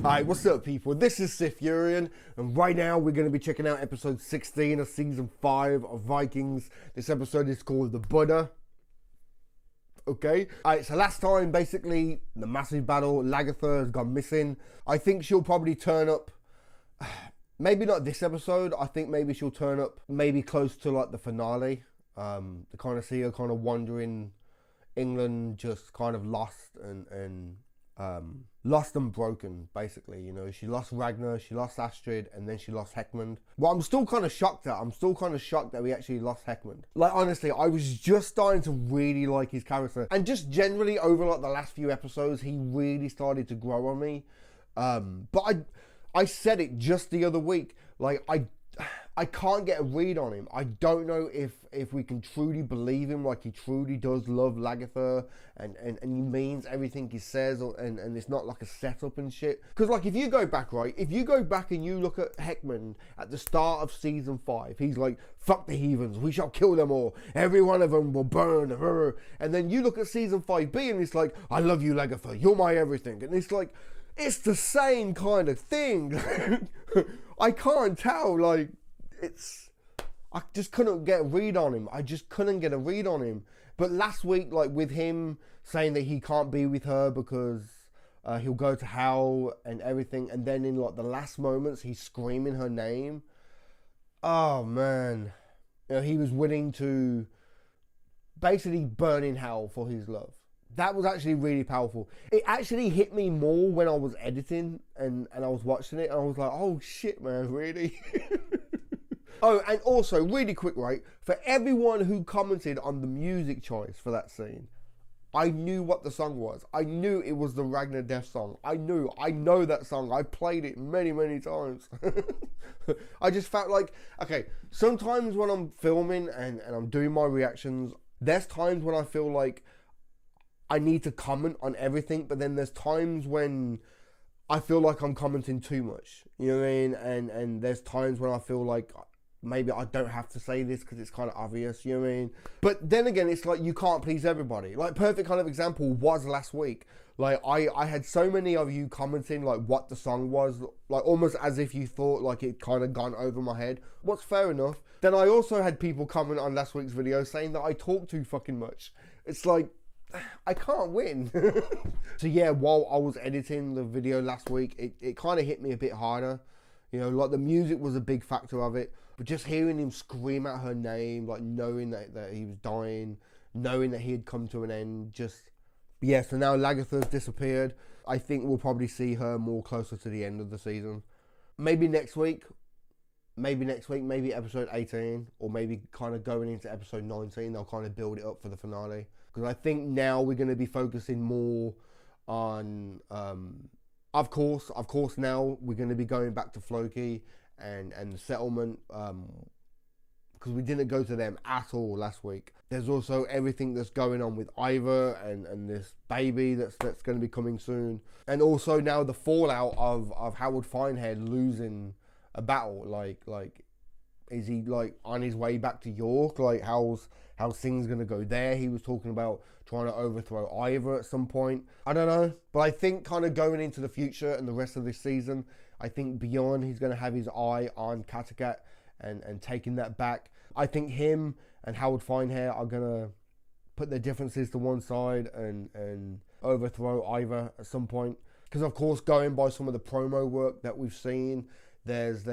Alright, what's up people? This is SiTHFuRioN, and right now we're going to be checking out episode 16 of season 5 of Vikings. This episode is called The Buddha. Okay, alright, so last time basically the massive battle, Lagertha has gone missing. I think she'll probably turn up, maybe not this episode, I think maybe she'll turn up maybe close to like the finale. To kind of see her kind of wandering England, just kind of lost and lost and broken, basically. You know, she lost Ragnar, she lost Astrid, and then she lost Heckmond. Well, I'm still kind of shocked that we actually lost Heckmond. Like, honestly, I was just starting to really like his character, and just generally over like the last few episodes, he really started to grow on me. But I said it just the other week, like I can't get a read on him. I don't know if we can truly believe him, like he truly does love Lagertha and he means everything he says, and it's not like a setup and shit. Because like if you go back, right, if you go back and you look at Heckmond at the start of season 5, he's like, fuck the heathens, we shall kill them all, every one of them will burn. And then you look at season 5B and it's like, I love you Lagertha, you're my everything. And it's like, it's the same kind of thing. I can't tell, like, I just couldn't get a read on him. I just couldn't get a read on him. But last week, like with him saying that he can't be with her because he'll go to hell and everything, and then in like the last moments, he's screaming her name. Oh man, you know, he was willing to basically burn in hell for his love. That was actually really powerful. It actually hit me more when I was editing and I was watching it, and I was like, oh shit, man, really? Oh, and also, really quick, right, for everyone who commented on the music choice for that scene, I knew what the song was. I knew it was the Ragnar Death song. I know that song. I played it many, many times. I just felt like, okay, sometimes when I'm filming and I'm doing my reactions, there's times when I feel like I need to comment on everything, but then there's times when I feel like I'm commenting too much. You know what I mean? And there's times when I feel like maybe I don't have to say this because it's kind of obvious, you know what I mean? But then again, it's like you can't please everybody. Like, perfect kind of example was last week. Like, I had so many of you commenting, like, what the song was, like, almost as if you thought, like, it kind of gone over my head. What's fair enough. Then I also had people comment on last week's video saying that I talk too fucking much. It's like, I can't win. So yeah, while I was editing the video last week, it kind of hit me a bit harder. You know, like the music was a big factor of it, but just hearing him scream out her name, like knowing that he was dying, knowing that he had come to an end, just, yeah, so now Lagertha's disappeared. I think we'll probably see her more closer to the end of the season. Maybe next week, maybe episode 18, or maybe kind of going into episode 19, they'll kind of build it up for the finale. Because I think now we're going to be focusing more on, of course, now we're going to be going back to Floki and the settlement, because we didn't go to them at all last week. There's also everything that's going on with Ivor and this baby that's going to be coming soon. And also now the fallout of Howard Finehead losing a battle. Like, is he like on his way back to York? Like, how's things gonna go there? He was talking about trying to overthrow Ivor at some point. I don't know, but I think kind of going into the future and the rest of this season, I think beyond, he's gonna have his eye on Kattegat and taking that back. I think him and Howard Finehair are gonna put their differences to one side and overthrow Ivor at some point. Because of course, going by some of the promo work that we've seen, there's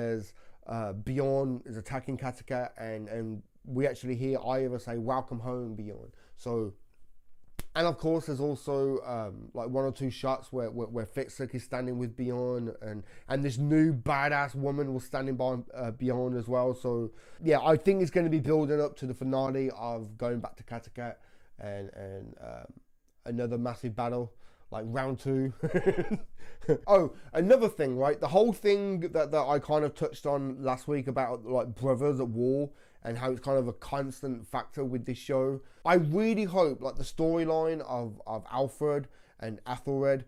Bjorn is attacking Kattegat, and we actually hear Ivor say, welcome home, Bjorn. So, and of course there's also like 1 or 2 shots where Fitzek is standing with Bjorn, and this new badass woman was standing by Bjorn as well. So yeah, I think it's going to be building up to the finale of going back to Kattegat and another massive battle, like round 2. Oh, another thing, right? The whole thing that I kind of touched on last week about like brothers at war and how it's kind of a constant factor with this show. I really hope like the storyline of Alfred and Athelred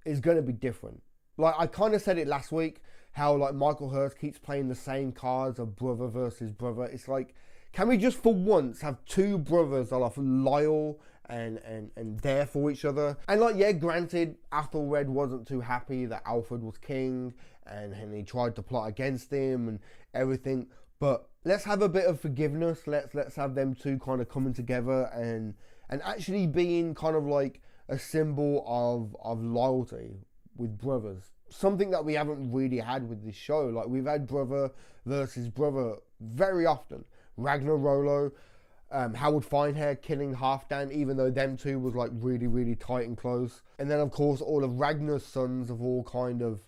is going to be different. Like, I kind of said it last week, how like Michael Hurst keeps playing the same cards of brother versus brother. It's like, can we just for once have 2 brothers that are loyal and there for each other. And like, yeah, granted, Athelred wasn't too happy that Alfred was king, and he tried to plot against him and everything. But let's have a bit of forgiveness. Let's have them two kind of coming together and actually being kind of like a symbol of loyalty with brothers. Something that we haven't really had with this show. Like, we've had brother versus brother very often. Ragnar Rollo, Howard Finehair killing Halfdan, even though them two was like really, really tight and close. And then of course all of Ragnar's sons have all kind of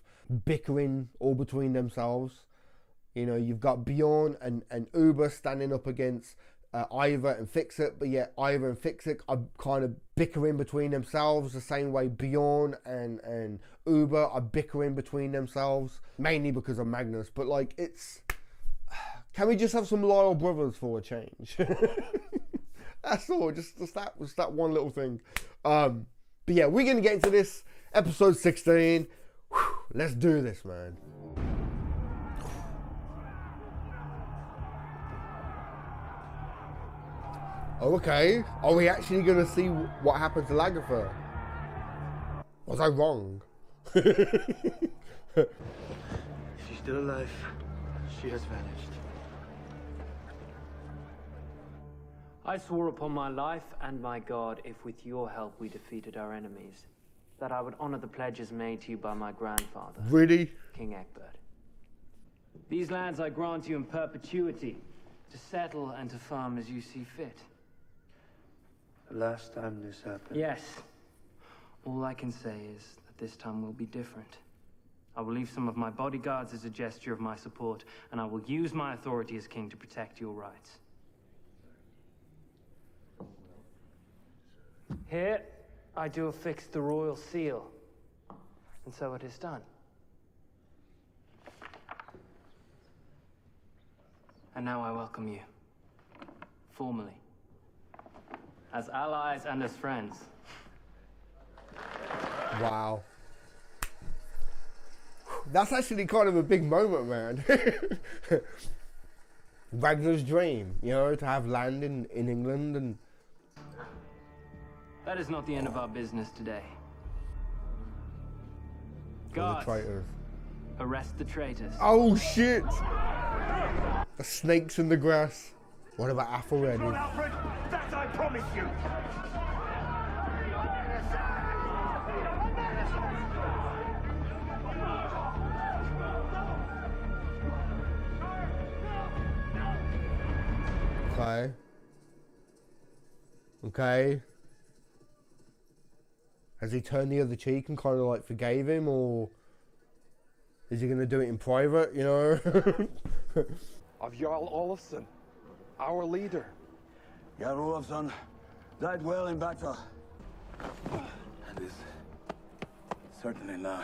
bickering all between themselves. You know, you've got Bjorn and Uber standing up against Ivar and Fixit, but yet Ivar and Fixit are kind of bickering between themselves the same way Bjorn and Uber are bickering between themselves, mainly because of Magnus. But like, it's... Can we just have some loyal brothers for a change? That's all. Just that one little thing. But yeah, we're gonna get into this episode 16. Whew, let's do this, man. Okay. Are we actually gonna see what happened to Lagerfeld? Was I wrong? If she's still alive, she has vanished. I swore upon my life and my God, if with your help we defeated our enemies, that I would honor the pledges made to you by my grandfather, Really? King Egbert. These lands I grant you in perpetuity, to settle and to farm as you see fit. The last time this happened. Yes. All I can say is that this time will be different. I will leave some of my bodyguards as a gesture of my support, and I will use my authority as king to protect your rights. Here, I do affix the royal seal, and so it is done. And now I welcome you, formally, as allies and as friends. Wow. That's actually kind of a big moment, man. Ragnar's dream, you know, to have land in England and... That is not the end of our business today. The Guards, traitors. arrest the traitors. Oh shit! The snakes in the grass. What about Athelred? Not Alfred! That I promise you! Okay. Okay. Has he turned the other cheek and kind of like forgave him, or is he going to do it in private, you know? Of Jarl Olafsson, our leader. Jarl Olafsson died well in battle. And is certainly now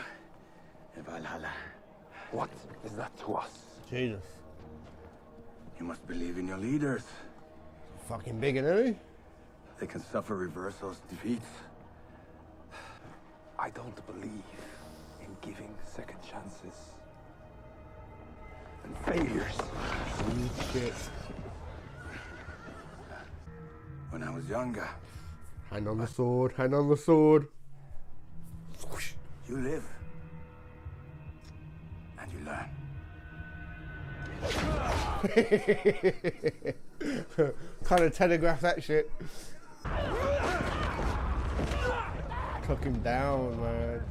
in Valhalla. What is that to us? Jesus. You must believe in your leaders. Fucking big, isn't he? They can suffer reversals, defeats. I don't believe in giving second chances. And failures. Oh, shit. When I was younger, Hand on the sword, hand on the sword. you live. And you learn. Kind of telegraph that shit. Took him down, man.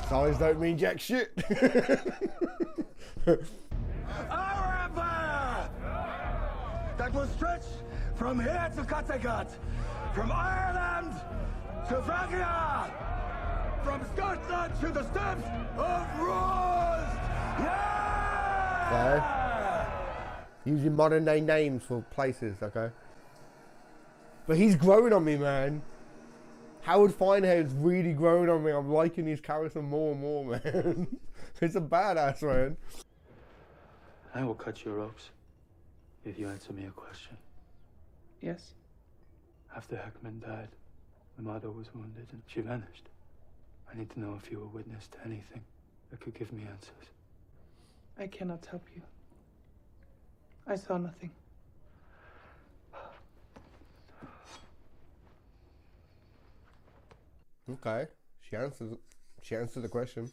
Size don't mean jack shit. Our empire! That will stretch from here to Kattegat, from Ireland to Francia, from Scotland to the steppes of Rust! Yeah! Using modern day names for places, okay? But he's growing on me, man. Howard Finehair's really growing on me. I'm liking his character more and more, man. He's a badass, man. I will cut your ropes if you answer me a question. Yes. After Heckman died, my mother was wounded and she vanished. I need to know if you were witness to anything that could give me answers. I cannot help you. I saw nothing. Okay. She answered the question.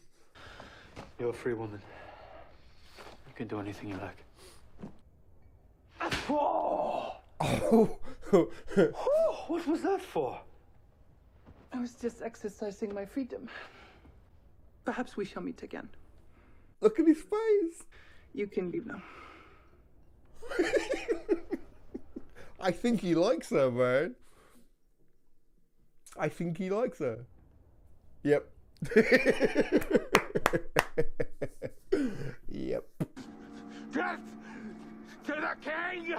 You're a free woman. You can do anything you like. Oh. What was that for? I was just exercising my freedom. Perhaps we shall meet again. Look at his face. You can leave now. I think he likes her, man. I think he likes her. Yep. Yep. Death to the king!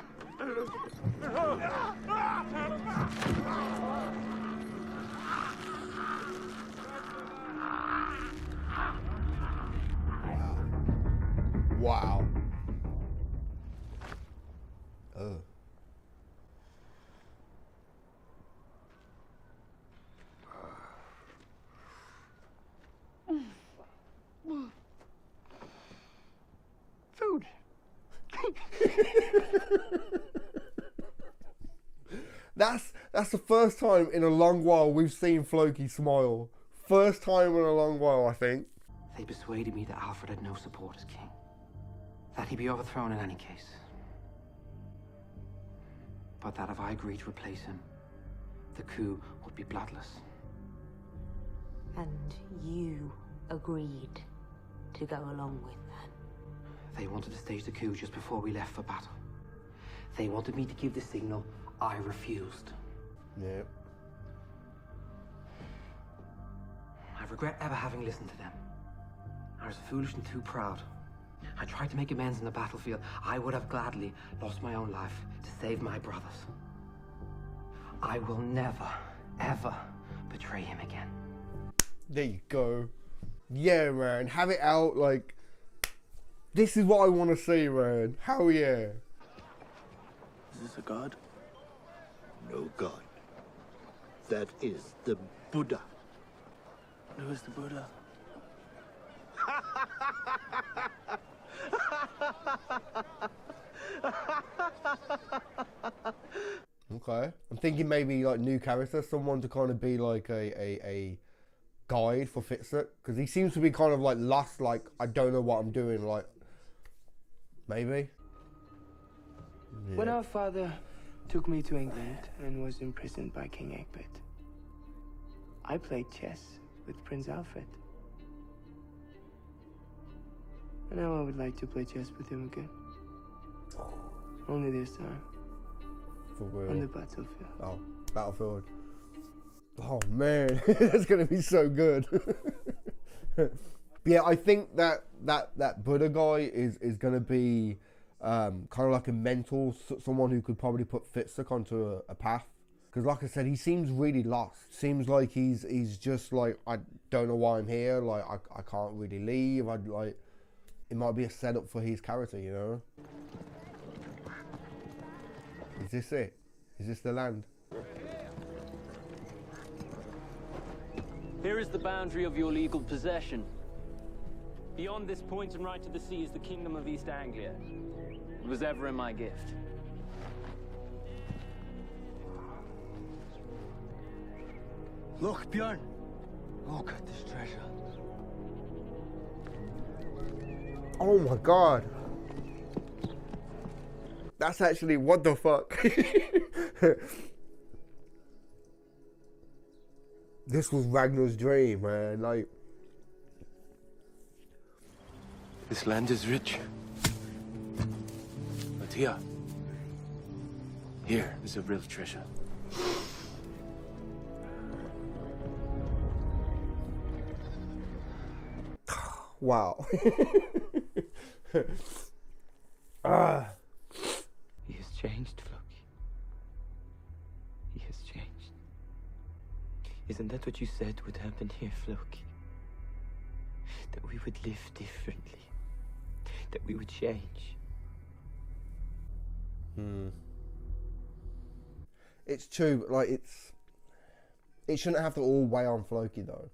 Wow. Food. That's the first time in a long while we've seen Floki smile. First time in a long while, I think. They persuaded me that Alfred had no support as king. That he'd be overthrown in any case. But that if I agreed to replace him, the coup would be bloodless. And you agreed to go along with that? They wanted to stage the coup just before we left for battle. They wanted me to give the signal. I refused. Yep. I regret ever having listened to them. I was foolish and too proud. I tried to make amends in the battlefield. I would have gladly lost my own life to save my brothers. I will never, ever betray him again. There you go. Yeah, man. Have it out. Like, this is what I want to see, man. Hell yeah. Is this a god? No god. That is the Buddha. Who is the Buddha? Okay. I'm thinking maybe like new character, someone to kind of be like a guide for Fitzek, because he seems to be kind of like lost, like I don't know what I'm doing, like maybe. Yeah. When our father took me to England and was imprisoned by King Egbert, I played chess with Prince Alfred. And now I would like to play chess with him again. Only this time. For real. On the battlefield. Oh, battlefield. Oh man, that's gonna be so good. Yeah, I think that Buddha guy is gonna be kind of like a mentor, someone who could probably put Fitzek onto a path. Because like I said, he seems really lost. Seems like he's just like, I don't know why I'm here. Like I can't really leave. I'd like, it might be a setup for his character, you know. Is this it? Is this the land? Here is the boundary of your legal possession. Beyond this point and right to the sea is the kingdom of East Anglia. It was ever in my gift. Look, Bjorn. Look at this treasure. Oh my god. That's actually, what the fuck? This was Ragnar's dream, man. Like, This land is rich. But here is a real treasure. wow. He has changed, Floki. He has changed. Isn't that what you said would happen here, Floki? That we would live differently. That we would change. It's true, but like it shouldn't have to all weigh on Floki though.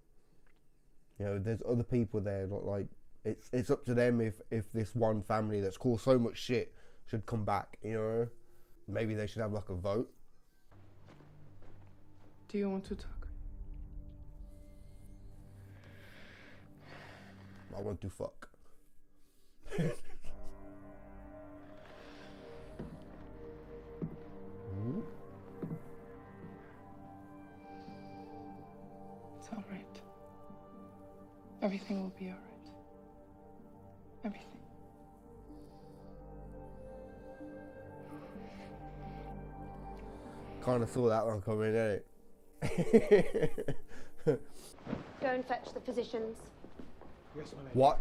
You know, there's other people there, like it's up to them if this one family that's caused so much shit should come back, you know? Maybe they should have like a vote. Do you want to talk? I want to fuck. It's all right. Everything will be all right. Everything. Kind of saw that one coming, didn't it? Go and fetch the physicians. Yes, my lady. What?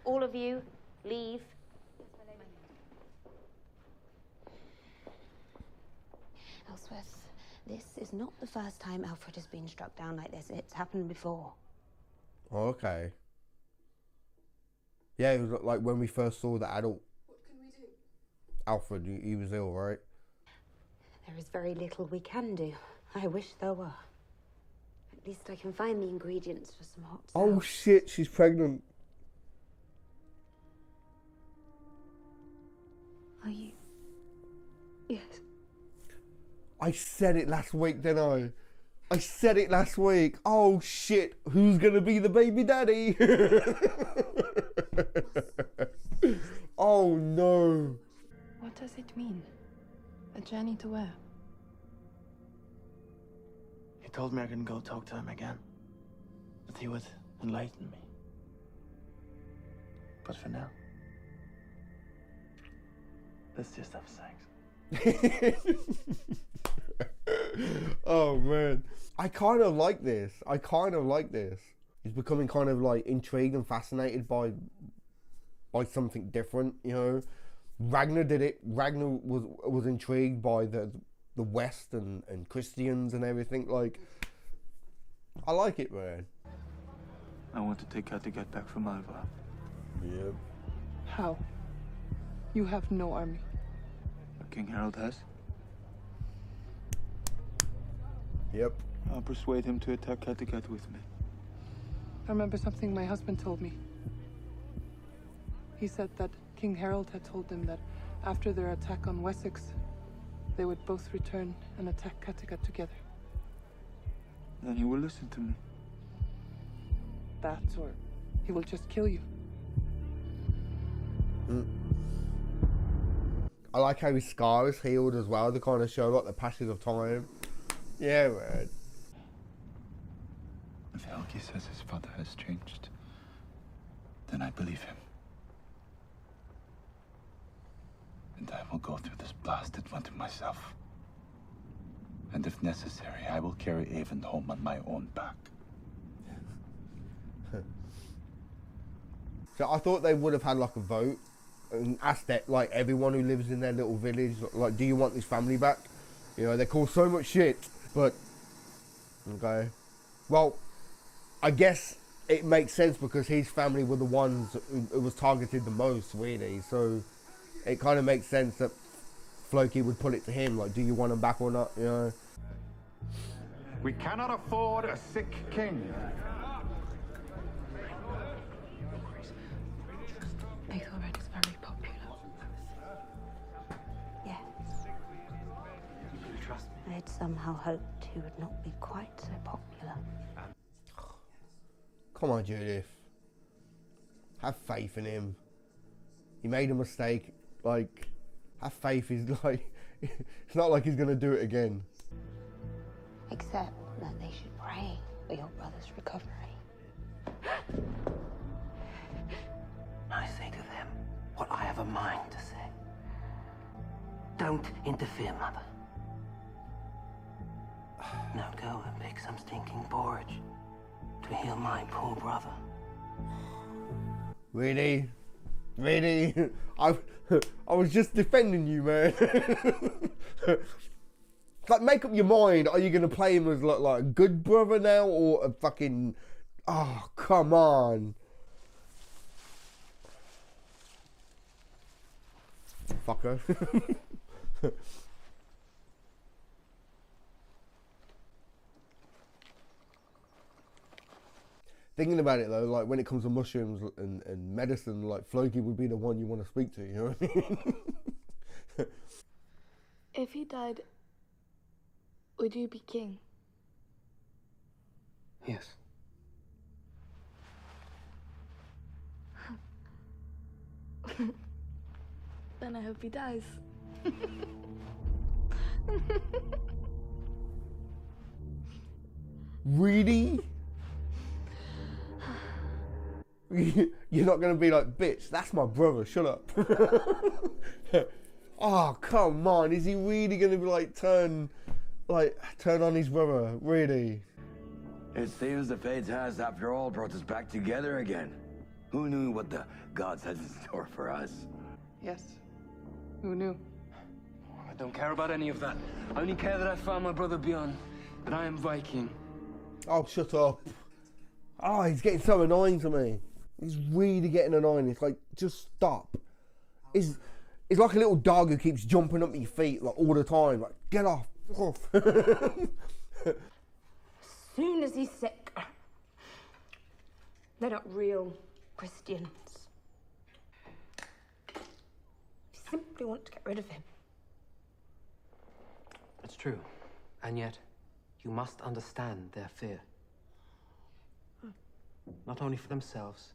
All of you, leave. Ellsworth, this is not the first time Alfred has been struck down like this. It's happened before. Oh, okay. Yeah, it was like when we first saw the adult. What can we do? Alfred, he was ill, right? There is very little we can do. I wish there were. At least I can find the ingredients for some hot salve. Oh shit, she's pregnant. Are you? Yes. I said it last week, didn't I? I said it last week. Oh shit, who's gonna be the baby daddy? Oh no. What does it mean? A journey to where? He told me I can go talk to him again. That he would enlighten me. But for now, let's just have sex. Oh man. I kind of like this. He's becoming kind of like intrigued and fascinated by something different, you know. Ragnar did it. Ragnar was intrigued by the West and Christians and everything. Like, I like it, man. I want to take her to get back from Alva. Yep. How? You have no army. But King Harold has. Yep. I'll persuade him to attack Kattegat with me. I remember something my husband told me. He said that King Harold had told them that after their attack on Wessex, they would both return and attack Kattegat together. Then he will listen to me. That, or he will just kill you. I like how his scar is healed as well to kind of show like the passage of time. Yeah, man. If Helgi says his father has changed, then I believe him. And I will go through this blasted winter myself. And if necessary, I will carry Avon home on my own back. So I thought they would have had like a vote and asked that, like, everyone who lives in their little village, like, do you want this family back? You know, they cause so much shit, but okay. Well, I guess it makes sense because his family were the ones who was targeted the most, really. So it kind of makes sense that Floki would put it to him, like, do you want him back or not? You know. We cannot afford a sick king. Ethelred is very popular. Yes. You trust me? I'd somehow hoped he would not be quite so popular. Come on, Judith. Have faith in him. He made a mistake. Like, have faith. He's like, it's not like he's gonna do it again. Except that they should pray for your brother's recovery. I say to them what I have a mind to say. Don't interfere, Mother. Now go and pick some stinking porridge to heal my poor brother. Really? Really? I was just defending you, man. Like, make up your mind. Are you gonna play him as like a good brother now, or a fucking? Oh, come on. Fucker. Thinking about it though, like when it comes to mushrooms and medicine, like Floki would be the one you want to speak to, you know what I mean? If he died, would you be king? Yes. Then I hope he dies. Really? You're not gonna be like, bitch, that's my brother, shut up. Oh, come on, is he really gonna be like, turn on his brother, really? It seems the fates has, after all, brought us back together again. Who knew what the gods had in store for us? Yes. Who knew? I don't care about any of that. I only care that I found my brother Bjorn, that I am Viking. Oh, shut up. Oh, he's getting so annoying to me. He's really getting annoying. It's like, just stop. It's like a little dog who keeps jumping up at your feet like all the time. Like, get off. As soon as he's sick. They're not real Christians. They simply want to get rid of him. It's true. And yet, you must understand their fear. Not only for themselves,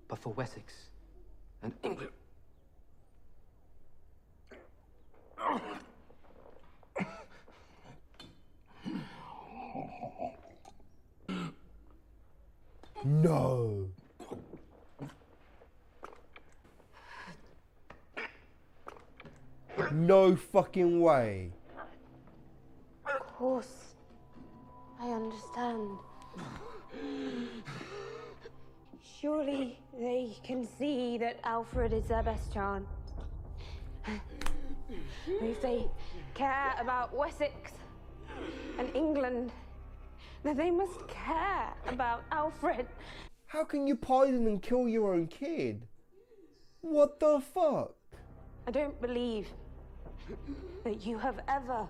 but for Wessex and England. No. No fucking way. Of course. I understand. Surely they can see that Alfred is their best chance. If they care about Wessex and England, then they must care about Alfred. How can you poison and kill your own kid? What the fuck? I don't believe that you have ever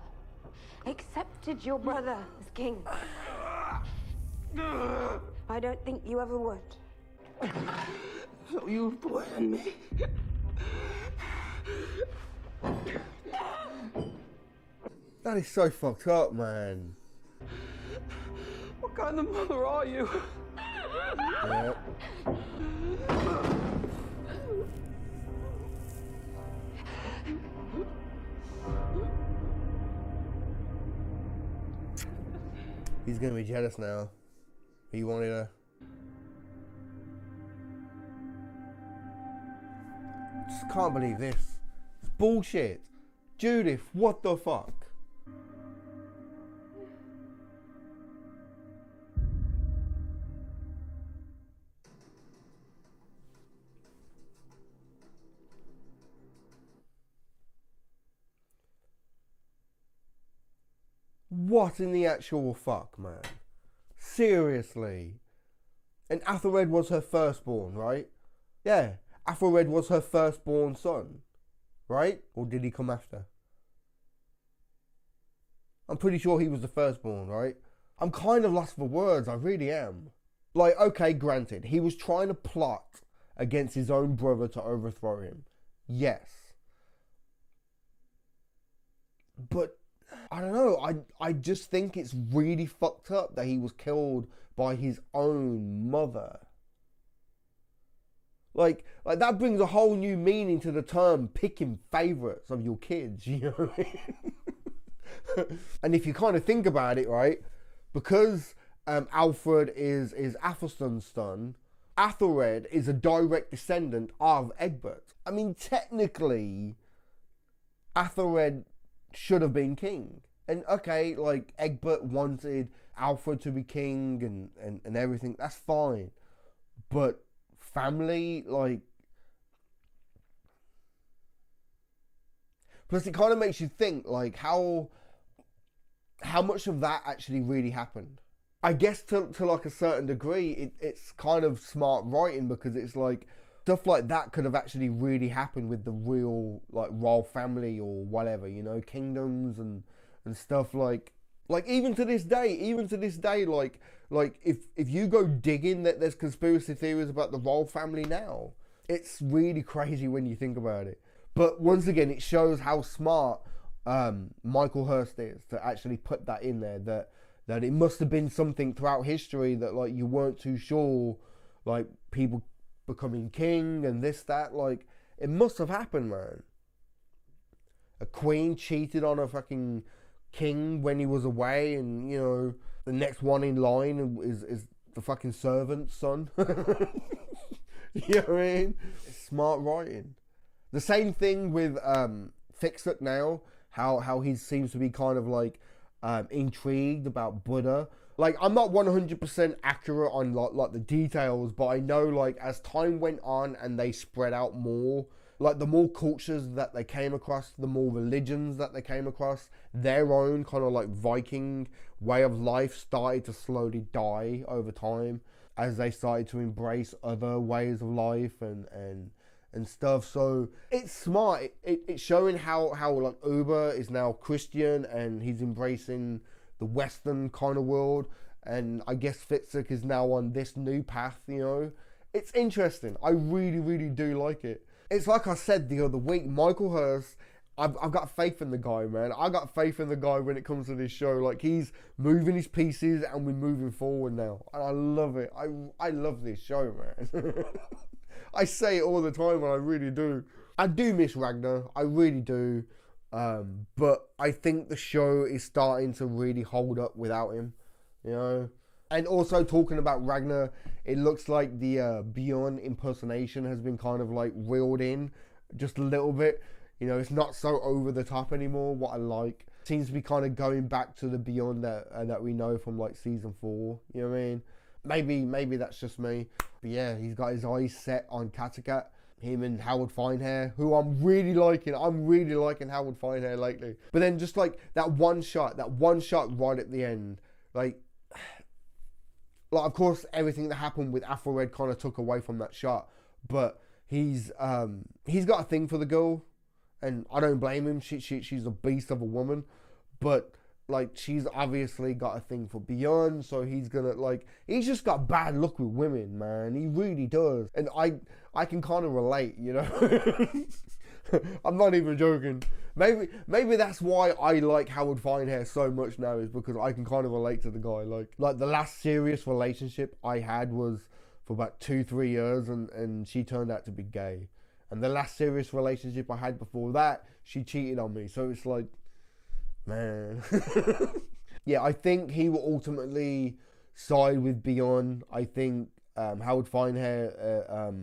accepted your brother as king. I don't think you ever would. So you poisoned me? That is so fucked up, man. What kind of mother are you? Yep. He's gonna be jealous now. He wanted her. Just can't believe this. It's bullshit. Judith, what the fuck? What in the actual fuck, man? Seriously. And Athelred was her firstborn, right? Yeah, Athelred was her firstborn son, right? Or did he come after? I'm pretty sure he was the firstborn, right? I'm kind of lost for words, I really am. Like, okay, granted, he was trying to plot against his own brother to overthrow him. Yes. But I don't know, I just think it's really fucked up that he was killed by his own mother. Like that brings a whole new meaning to the term picking favourites of your kids, you know what I mean? And if you kind of think about it, right, because Alfred is Athelstan's son, Athelred is a direct descendant of Egbert. I mean, technically, Athelred should have been king. And okay, like Egbert wanted Alfred to be king and everything, that's fine. But family, like, plus it kind of makes you think like how much of that actually really happened. I guess to like a certain degree it's kind of smart writing, because it's like stuff like that could have actually really happened with the real like royal family or whatever, you know, kingdoms and stuff like even to this day, like if you go digging, that there's conspiracy theories about the royal family now. It's really crazy when you think about it. But once again, it shows how smart Michael Hurst is to actually put that in there, that it must have been something throughout history that like you weren't too sure, like people becoming king and this, that, like It must have happened, man. A queen cheated on a fucking king when he was away, and, you know, the next one in line is the fucking servant's son. You know what I mean? It's smart writing. The same thing with Fix-It now, how he seems to be kind of like intrigued about Buddha. Like, I'm not 100% accurate on like the details, but I know, like, as time went on and they spread out more, like, the more cultures that they came across, the more religions that they came across, their own kind of like Viking way of life started to slowly die over time as they started to embrace other ways of life and stuff. So it's smart. It's showing how like Uber is now Christian and he's embracing the Western kind of world, and I guess Fitzek is now on this new path, you know. It's interesting. I really, really do like it. It's like I said the other week, Michael Hurst, I've got faith in the guy, man. I got faith in the guy when it comes to this show. Like, he's moving his pieces and we're moving forward now. And I love it. I love this show, man. I say it all the time, and I really do. I do miss Ragnar. I really do. But I think the show is starting to really hold up without him, you know. And also, talking about Ragnar, it looks like the Bjorn impersonation has been kind of like reeled in just a little bit. You know, it's not so over the top anymore, what I like. Seems to be kind of going back to the Bjorn that we know from like season 4, you know what I mean? Maybe that's just me. But yeah, he's got his eyes set on Kattegat. Him and Howard Finehair, who I'm really liking. I'm really liking Howard Finehair lately. But then just like that one shot right at the end. Like, of course, everything that happened with Afro Red kind of took away from that shot. But he's got a thing for the girl. And I don't blame him. She's a beast of a woman. But, like, she's obviously got a thing for Bjorn. So he's gonna, like, he's just got bad luck with women, man. He really does. And I can kind of relate, you know. I'm not even joking. Maybe that's why I like Howard Finehair so much now, is because I can kind of relate to the guy. Like the last serious relationship I had was for about 2-3 years, and she turned out to be gay. And the last serious relationship I had before that, she cheated on me. So it's like, man. Yeah, I think he will ultimately side with Bjorn. I think Howard Finehair,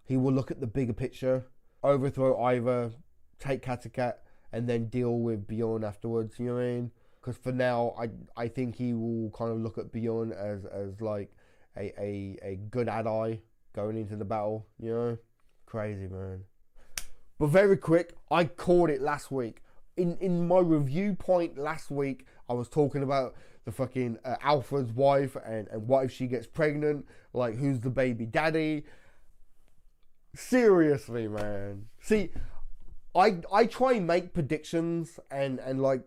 he will look at the bigger picture, overthrow Ivar, take Kattegat, and then deal with Bjorn afterwards, you know what I mean? Because for now, I think he will kind of look at Bjorn as like a good ally going into the battle, you know? Crazy, man. But very quick, I called it last week. In my review point last week, I was talking about the fucking Alfred's wife and what if she gets pregnant? Like, who's the baby daddy? Seriously, man. See, I try and make predictions, and like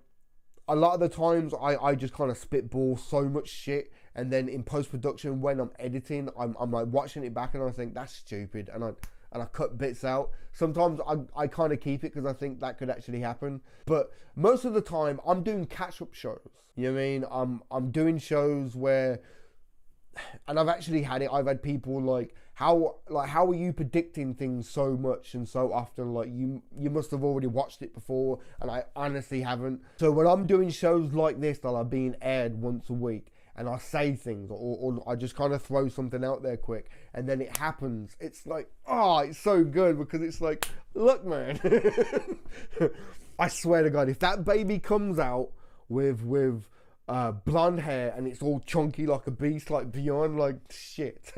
a lot of the times I just kind of spitball so much shit, and then in post-production when I'm editing, I'm like watching it back and I think that's stupid, and I cut bits out. Sometimes I kind of keep it because I think that could actually happen. But most of the time I'm doing catch-up shows. You know what I mean? I'm doing shows where, and I've actually had it. I've had people like, how are you predicting things so much and so often? Like, you must have already watched it before, and I honestly haven't. So when I'm doing shows like this that are being aired once a week, and I say things, or I just kind of throw something out there quick, and then it happens, it's like, oh, it's so good, because it's like, look, man. I swear to God, if that baby comes out with blonde hair and it's all chunky like a beast, like Bjorn, like, shit.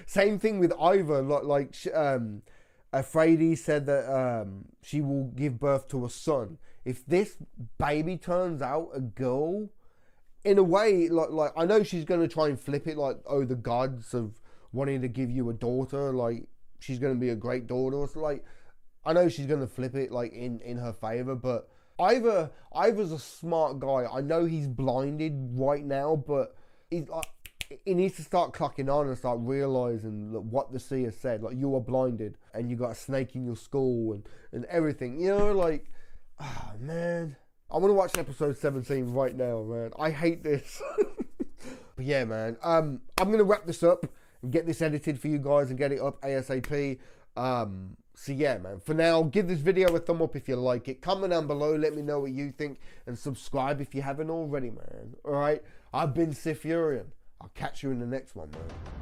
Same thing with Ivar, like Frady said that she will give birth to a son. If this baby turns out a girl, in a way, like I know she's going to try and flip it like, oh, the gods of wanting to give you a daughter, like she's going to be a great daughter. So, like, I know she's going to flip it like in her favor, but Ivar's a smart guy. I know he's blinded right now, but he's like, he needs to start clocking on and start realizing what the seer said. Like, you are blinded and you got a snake in your skull and everything, you know, like, ah, oh, man. I want to watch episode 17 right now, man. I hate this. But yeah, man. I'm going to wrap this up and get this edited for you guys and get it up ASAP. So yeah, man, for now, give this video a thumb up if you like it. Comment down below, let me know what you think, and subscribe if you haven't already, man. Alright, I've been SiTHFuRioN. I'll catch you in the next one, man.